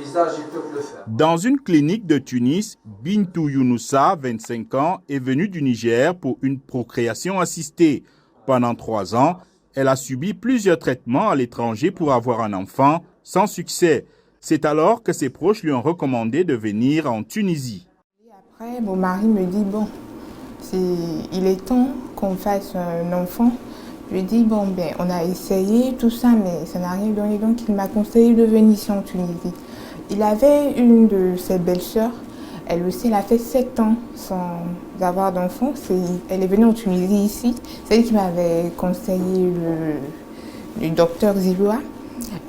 visage, ils peuvent le faire. Dans une clinique de Tunis, Bintou Younoussa, 25 ans, est venue du Niger pour une procréation assistée. Pendant 3 ans, elle a subi plusieurs traitements à l'étranger pour avoir un enfant, sans succès. C'est alors que ses proches lui ont recommandé de venir en Tunisie. Après, mon mari me dit, bon, il est temps qu'on fasse un enfant. Je lui ai dit, bon, ben, on a essayé tout ça, mais ça n'a rien donné. Donc, il m'a conseillé de venir ici en Tunisie. Il avait une de ses belles-sœurs. Elle aussi, elle a fait 7 ans sans avoir d'enfant. Elle est venue en Tunisie ici. C'est elle qui m'avait conseillé le docteur Ziloua.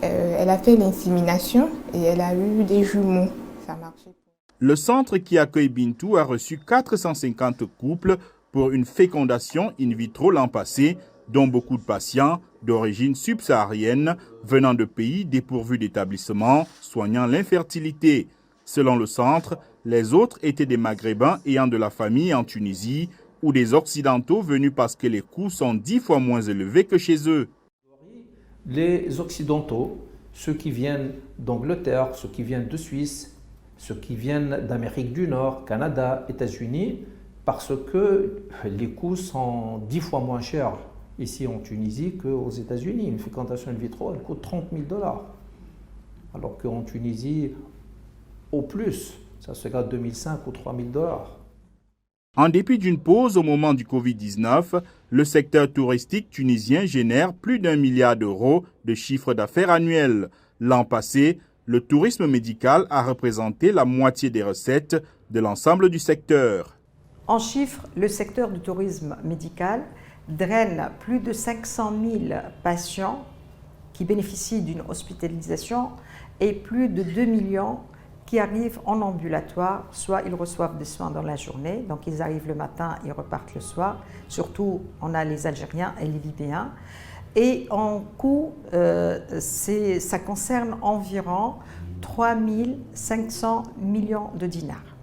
Elle a fait l'insémination et elle a eu des jumeaux. Ça a marché. Le centre qui accueille Bintou a reçu 450 couples pour une fécondation in vitro l'an passé, dont beaucoup de patients d'origine subsaharienne venant de pays dépourvus d'établissements soignant l'infertilité. Selon le centre, les autres étaient des Maghrébins ayant de la famille en Tunisie ou des Occidentaux venus parce que les coûts sont 10 fois moins élevés que chez eux. Les Occidentaux, ceux qui viennent d'Angleterre, ceux qui viennent de Suisse, ceux qui viennent d'Amérique du Nord, Canada, États-Unis, parce que les coûts sont 10 fois moins chers ici en Tunisie qu'aux États-Unis. Une fécondation in vitro, elle coûte 30 000 $. Alors qu'en Tunisie, au plus, ça sera 2005 ou 3 000 $. En dépit d'une pause au moment du Covid-19, le secteur touristique tunisien génère plus d'1 milliard d'euros de chiffre d'affaires annuel. L'an passé, le tourisme médical a représenté la moitié des recettes de l'ensemble du secteur. En chiffres, le secteur du tourisme médical draine plus de 500 000 patients qui bénéficient d'une hospitalisation et plus de 2 millions qui arrivent en ambulatoire, soit ils reçoivent des soins dans la journée, donc ils arrivent le matin, ils repartent le soir. Surtout, on a les Algériens et les Libyens. Et en coût, ça concerne environ 3 500 millions de dinars.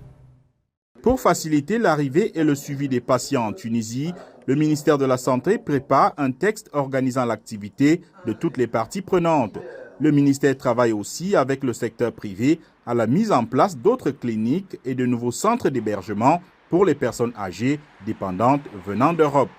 Pour faciliter l'arrivée et le suivi des patients en Tunisie, le ministère de la Santé prépare un texte organisant l'activité de toutes les parties prenantes. Le ministère travaille aussi avec le secteur privé à la mise en place d'autres cliniques et de nouveaux centres d'hébergement pour les personnes âgées dépendantes venant d'Europe.